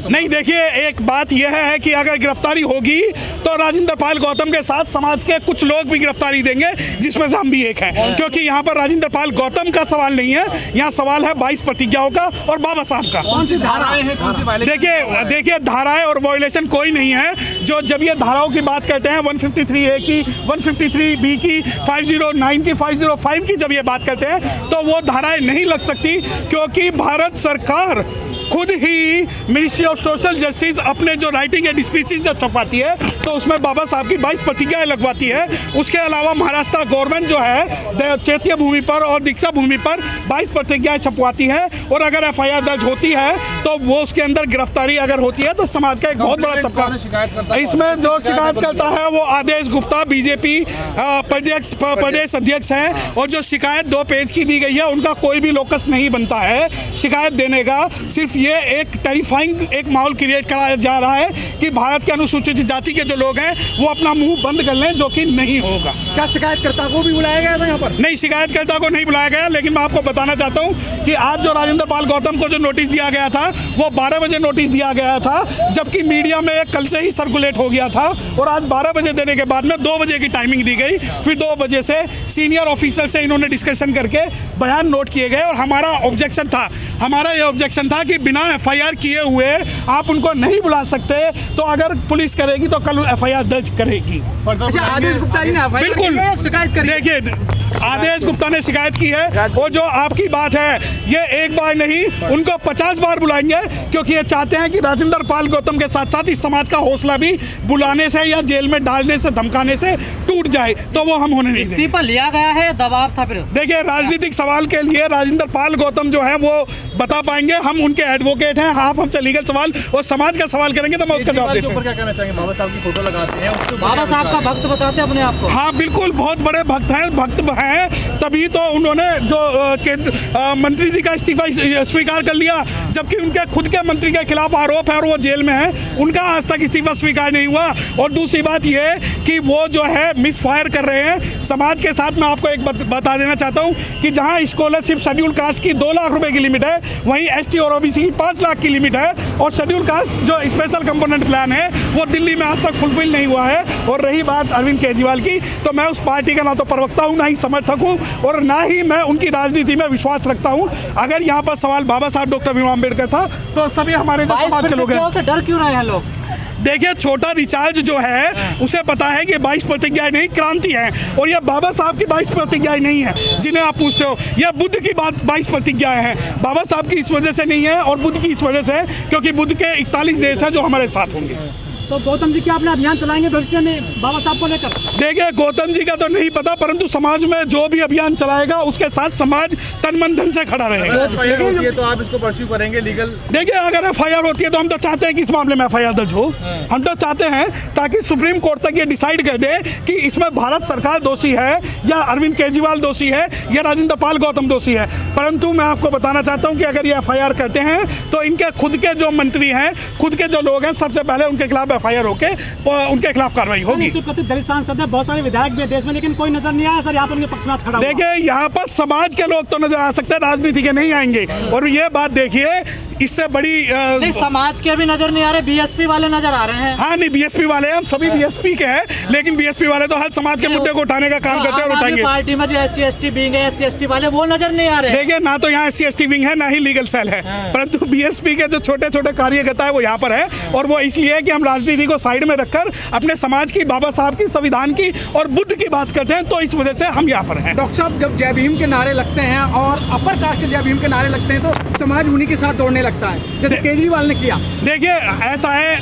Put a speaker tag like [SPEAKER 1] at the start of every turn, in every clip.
[SPEAKER 1] नहीं, देखिए एक बात यह है कि अगर गिरफ्तारी होगी तो राजेंद्र पाल गौतम के साथ समाज के कुछ लोग भी गिरफ्तारी देंगे, जिसमें से हम भी एक हैं, क्योंकि यहाँ पर राजेंद्र पाल गौतम का सवाल नहीं है, यहाँ सवाल है 22 प्रतिज्ञाओं का और बाबा साहब का।
[SPEAKER 2] कौन सी धाराएं हैं, कौन सी वायलेशन?
[SPEAKER 1] देखिए धाराएं और वायलेशन कोई नहीं है। जो जब ये धाराओं की बात करते हैं 153A की, 153B की, 509 की, 505 की जब ये बात करते हैं तो वो धाराएं नहीं लग सकती, क्योंकि भारत सरकार खुद ही मिनिस्ट्री ऑफ सोशल जस्टिस अपने जो राइटिंग एंड स्पीचेस जो छपाती है तो उसमें बाबा साहब की 22 प्रतिज्ञाएं लगवाती है। उसके अलावा महाराष्ट्र गवर्नमेंट जो है चैत्य भूमि पर और दीक्षा भूमि पर 22 प्रतिज्ञाएं छपवाती है, और अगर FIR दर्ज होती है तो वो उसके अंदर गिरफ्तारी अगर होती है तो समाज का एक बहुत बड़ा तबका इसमें जो शिकायत करता है वो आदेश गुप्ता BJP प्रदेश अध्यक्ष हैं, और जो शिकायत 2 पेज की दी गई है उनका कोई भी लोकस नहीं बनता है शिकायत देने का। सिर्फ ये एक टेरिफाइंग एक माहौल क्रिएट कराया जा रहा है कि भारत के अनुसूचित जाति के जो लोग हैं वो अपना मुंह बंद कर लें, जो कि नहीं होगा।
[SPEAKER 2] क्या शिकायतकर्ता को भी बुलाया गया था यहाँ पर?
[SPEAKER 1] नहीं, शिकायतकर्ता को नहीं बुलाया गया, लेकिन मैं आपको बताना चाहता हूँ कि आज जो राजेंद्र पाल गौतम को जो नोटिस दिया गया था वो 12 बजे नोटिस दिया गया था, जबकि मीडिया में कल से ही सर्कुलेट हो गया था, और आज 12 बजे देने के बाद में 2 बजे की टाइमिंग दी गई। फिर 2 बजे से सीनियर ऑफिसर से इन्होंने डिस्कशन करके बयान नोट किए गए, और हमारा ये ऑब्जेक्शन था कि बिना FIR किए हुए आप उनको नहीं बुला सकते, तो अगर पुलिस करेगी तो कल FIR दर्ज करेगी।
[SPEAKER 2] अच्छा, आदेश गुप्ता जी ने
[SPEAKER 1] बिल्कुल
[SPEAKER 2] शिकायत करी।
[SPEAKER 1] देखिए आदेश गुप्ता ने शिकायत की है, और जो आपकी बात है ये एक बार नहीं उनको 50 बार बुलाएंगे, क्योंकि ये चाहते हैं कि राजेंद्र पाल गौतम के साथ साथ इस समाज का हौसला भी बुलाने से या जेल में डालने से धमकाने से टूट जाए, तो वो हम होने नहीं देंगे।
[SPEAKER 3] इस्तीफा लिया गया है, दबाव था। फिर
[SPEAKER 1] देखिए राजनीतिक सवाल के लिए राजेंद्र पाल गौतम जो है वो बता पाएंगे, हम उनके एडवोकेट हैं। आप हमसे लीगल सवाल और समाज का सवाल करेंगे तो मैं उसका जवाब दे सकूं।
[SPEAKER 2] क्या कहना चाहेंगे? बाबा साहब की फोटो लगाते हैं,
[SPEAKER 3] बाबा साहब का भक्त बताते हैं अपने आप को।
[SPEAKER 1] हाँ बिल्कुल, बहुत बड़े भक्त हैं, तभी तो उन्होंने जो मंत्री जी का इस्तीफा स्वीकार कर लिया, जबकि उनके खुद के मंत्री के खिलाफ आरोप है और वो जेल में है, उनका आज तक इस्तीफा स्वीकार नहीं हुआ। और दूसरी बात ये कि वो जो है मिस फायर कर रहे हैं समाज के साथ। मैं आपको एक बता देना चाहता हूँ कि जहाँ स्कॉलरशिप शेड्यूल कास्ट की 2 लाख रुपए की लिमिट है, वहीं ST और OBC की 5 लाख की लिमिट है, और शेड्यूल कास्ट जो स्पेशल कंपोनेंट प्लान है वो दिल्ली में आज तक फुलफिल नहीं हुआ है। और रही बात अरविंद केजरीवाल की, तो मैं उस पार्टी का ना तो प्रवक्ता हूँ, ना ही समर्थक हूँ, और ना ही मैं उनकी राजनीति में विश्वास रखता हूँ। अगर यहाँ पर सवाल बाबा साहब डॉक्टर भीमराव अम्बेडकर था तो सभी हमारे जो समाज के लोग हैं।
[SPEAKER 3] डर क्यों रहे हैं लोग?
[SPEAKER 1] देखिए छोटा रिचार्ज जो है उसे पता है कि 22 प्रतिज्ञाएं नहीं क्रांति है, और ये बाबा साहब की 22 प्रतिज्ञाएं नहीं है जिन्हें आप पूछते हो, ये बुद्ध की 22 प्रतिज्ञाएं हैं। बाबा साहब की इस वजह से नहीं है और बुद्ध की इस वजह से, क्योंकि बुद्ध के 41 देश हैं जो हमारे साथ होंगे।
[SPEAKER 3] तो गौतम जी क्या अपना अभियान चलाएंगे भविष्य में बाबा साहब को लेकर?
[SPEAKER 1] देखिए गौतम जी का तो नहीं पता, परंतु समाज में जो भी अभियान चलाएगा उसके साथ समाज तन मन धन से खड़ा रहेगा।
[SPEAKER 2] FIR होती है तो आप इसको परस्यू करेंगे लीगल?
[SPEAKER 1] देखिए अगर FIR होती है तो हम तो चाहते हैं कि इस मामले में FIR दर्ज हो। हम तो चाहते हैं ताकि सुप्रीम कोर्ट तक ये डिसाइड कर दे कि इसमें भारत सरकार दोषी है या अरविंद केजरीवाल दोषी है या राजेंद्र पाल गौतम दोषी है। परंतु मैं आपको बताना चाहता हूँ कि अगर ये FIR करते हैं तो इनके खुद के जो मंत्री हैं, खुद के जो लोग हैं, सबसे पहले उनके खिलाफ FIR होके उनके खिलाफ कार्रवाई होगी।
[SPEAKER 3] दलित सांसद है, बहुत सारे विधायक भी देश में, लेकिन कोई नजर नहीं आया सर यहाँ पर उनके पक्ष में खड़ा।
[SPEAKER 1] देखिए यहाँ पर समाज के लोग तो नजर आ सकते हैं, राजनीति के नहीं आएंगे। और ये बात देखिए इससे बड़ी
[SPEAKER 3] नहीं, समाज के भी नजर नहीं आ रहे, BSP वाले नजर आ रहे हैं।
[SPEAKER 1] हाँ नहीं, BSP वाले हैं, हम सभी BSP के हैं, लेकिन BSP वाले तो हर समाज के मुद्दे को उठाने का काम करते हैं और उठाएंगे।
[SPEAKER 3] पार्टी में जो SC/ST विंग है, SC/ST वाले वो नजर नहीं आ रहे।
[SPEAKER 1] देखिए ना तो यहाँ SC/ST विंग है, ना ही लीगल सेल है, परंतु BSP के जो छोटे छोटे कार्यकर्ता है वो यहाँ पर है, और वो इसलिए है कि हम राजनीति को साइड में रखकर अपने समाज की, बाबा साहब की, संविधान की और बुद्ध की बात करते हैं, तो इस वजह से हम यहाँ पर हैं।
[SPEAKER 2] डॉक्टर साहब जब जय भीम के नारे लगते हैं और अपर कास्ट के जय भीम के नारे लगते हैं तो समाज उन्हीं के साथ दौड़ने लगता है, जैसे केजरीवाल ने किया।
[SPEAKER 1] देखिए ऐसा है,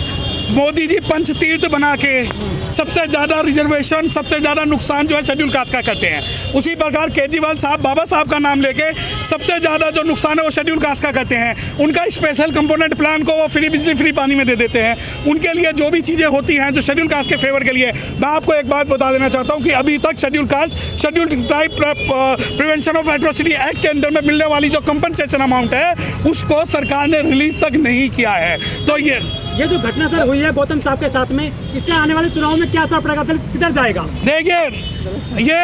[SPEAKER 1] मोदी जी पंच तीर्थ बना के सबसे ज़्यादा रिजर्वेशन, सबसे ज़्यादा नुकसान जो है शेड्यूल कास्ट का करते हैं। उसी प्रकार केजरीवाल साहब बाबा साहब का नाम लेके सबसे ज़्यादा जो नुकसान है वो शेड्यूल कास्ट का करते हैं। उनका स्पेशल कंपोनेंट प्लान को वो फ्री बिजली, फ्री पानी में दे देते हैं। उनके लिए जो भी चीज़ें होती हैं जो शेड्यूल कास्ट के फेवर के लिए, मैं आपको एक बात बता देना चाहता हूँ कि अभी तक schedule tribe prevention of atrocity act के अंदर में मिलने वाली जो कंपनसेशन अमाउंट है उसको सरकार ने रिलीज तक नहीं किया है। तो ये
[SPEAKER 3] ये जो घटना सर हुई है गौतम साहब के साथ में, इससे आने वाले चुनाव में क्या असर पड़ेगा, दल किधर जाएगा?
[SPEAKER 1] देखिए ये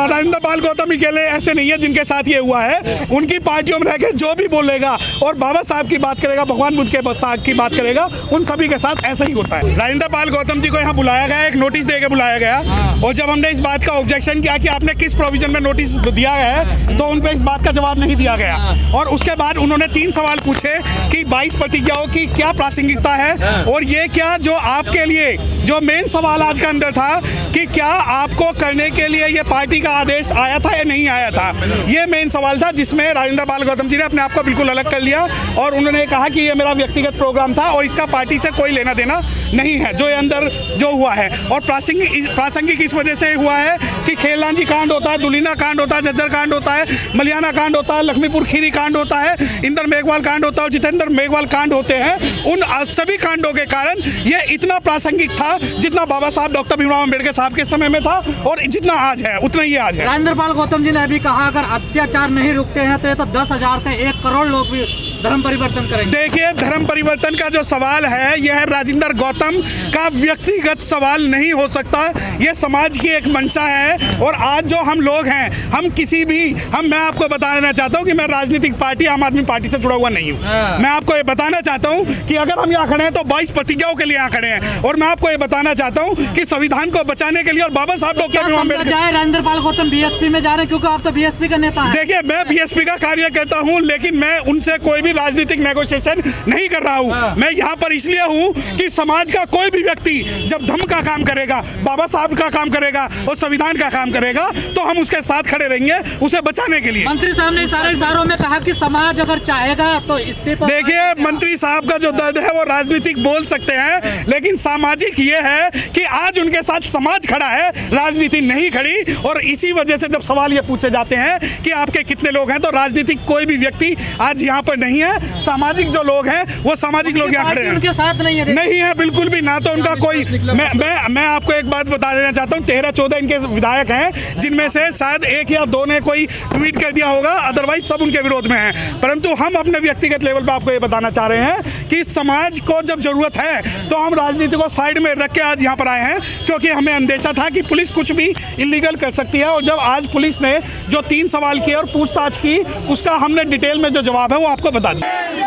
[SPEAKER 1] राजेंद्र पाल गौतम अकेले ऐसे नहीं है जिनके साथ ये हुआ है। उनकी पार्टियों में रह के जो भी बोलेगा और बाबा साहब की बात करेगा, भगवान बुद्ध के साथ की बात करेगा, उन सभी के साथ ऐसा ही होता है। राजेंद्र पाल गौतम जी को यहाँ बुलाया गया, एक नोटिस दे के बुलाया गया, और जब हमने इस बात का ऑब्जेक्शन किया कि आपने किस प्रोविजन में नोटिस दिया है, तो उन पर इस बात का जवाब नहीं दिया गया। और उसके बाद उन्होंने 3 सवाल पूछे कि 22 प्रतिज्ञाओं की क्या प्रासंगिकता है, और ये क्या जो आपके लिए जो मेन सवाल आज का अंदर था कि क्या आपको करने के लिए ये पार्टी का आदेश आया था या नहीं आया था, ये मेन सवाल था, जिसमें राजेंद्र पाल गौतम जी ने अपने आप को बिल्कुल अलग कर लिया और उन्होंने कहा कि ये मेरा व्यक्तिगत प्रोग्राम था और इसका पार्टी से कोई लेना देना नहीं है जो ये अंदर जो हुआ है। और प्रासंगिक इस वजह से हुआ है कि खेलनांजी कांड होता है, दुलीना कांड होता है, झज्जर कांड होता है, मलियाना कांड होता है, लक्ष्मीपुर खीरी कांड होता है, इंदर मेघवाल कांड होता है और जितेंद्र मेघवाल कांड होते हैं। उन सभी कांडों के कारण ये इतना प्रासंगिक था जितना बाबा साहब डॉक्टर भीमराव अम्बेडकर साहब के समय में था, और जितना आज है उतना ही आज है।
[SPEAKER 3] राजेंद्र पाल गौतम जी ने अभी कहा अगर अत्याचार नहीं रुकते हैं तो ये तो 10,000 से 1 करोड़ लोग भी धर्म परिवर्तन करेंगे।
[SPEAKER 1] देखिए, धर्म परिवर्तन का जो सवाल है यह राजेंद्र गौतम का व्यक्तिगत सवाल नहीं हो सकता, यह समाज की एक मंशा है। और आज जो हम लोग हैं, हम किसी भी मैं आपको बताना चाहता हूं कि मैं राजनीतिक पार्टी आम आदमी पार्टी से जुड़ा हुआ नहीं हूं। मैं आपको ये बताना चाहता हूं कि अगर हम यहाँ खड़े हैं तो 22 प्रतिज्ञाओं के लिए यहाँ खड़े हैं, और मैं आपको ये बताना चाहता हूं कि संविधान को बचाने के लिए और बाबा साहब डॉक्टर भीमराव अम्बेडकर
[SPEAKER 3] राजेंद्र पाल गौतम बीएसपी में जा रहे हैं क्योंकि आप तो बीएसपी का नेता हैं।
[SPEAKER 1] देखिए, मैं बीएसपी का कार्य करता हूं, लेकिन मैं उनसे कोई भी राजनीतिक नेगोशिएशन नहीं कर रहा हूं। मैं यहां पर इसलिए हूं कि समाज का कोई भी व्यक्ति जब धर्म का काम करेगा, बाबा साहब का काम करेगा और संविधान का काम करेगा, तो हम उसके साथ खड़े रहेंगे उसे बचाने के लिए।
[SPEAKER 3] मंत्री साहब ने इशारों में कहा कि समाज अगर चाहेगा तो इस्तीफा।
[SPEAKER 1] देखिए, मंत्री साहब का जो दर्द है वो राजनीतिक बोल सकते हैं, लेकिन सामाजिक ये है कि आज उनके साथ समाज खड़ा है, राजनीति नहीं खड़ी। और इसी वजह से जब सवाल ये पूछे जाते हैं कि आपके कितने लोग हैं, तो राजनीतिक कोई भी व्यक्ति आज यहाँ पर नहीं है। सामाजिक जो लोग हैं वो सामाजिक लोग यहाँ खड़े हैं,
[SPEAKER 3] उनके साथ नहीं है
[SPEAKER 1] बिल्कुल भी ना। तो उनका कोई मैं आपको एक बात बता देना चाहता हूँ, 13-14 इनके विधायक हैं, जिनमें से शायद 1 या 2 ने कोई ट्वीट कर दिया होगा, अदरवाइज सब उनके विरोध में हैं। परंतु हम अपने व्यक्तिगत लेवल पर आपको ये बताना चाह रहे हैं कि समाज को जब जरूरत है तो हम राजनीति को साइड में रख के आज यहाँ पर आए हैं, क्योंकि हमें अंदेशा था कि पुलिस कुछ भी इलीगल कर सकती है। और जब आज पुलिस ने जो 3 सवाल किए और पूछताछ की, उसका हमने डिटेल में जो जवाब है वो आपको बता दिया।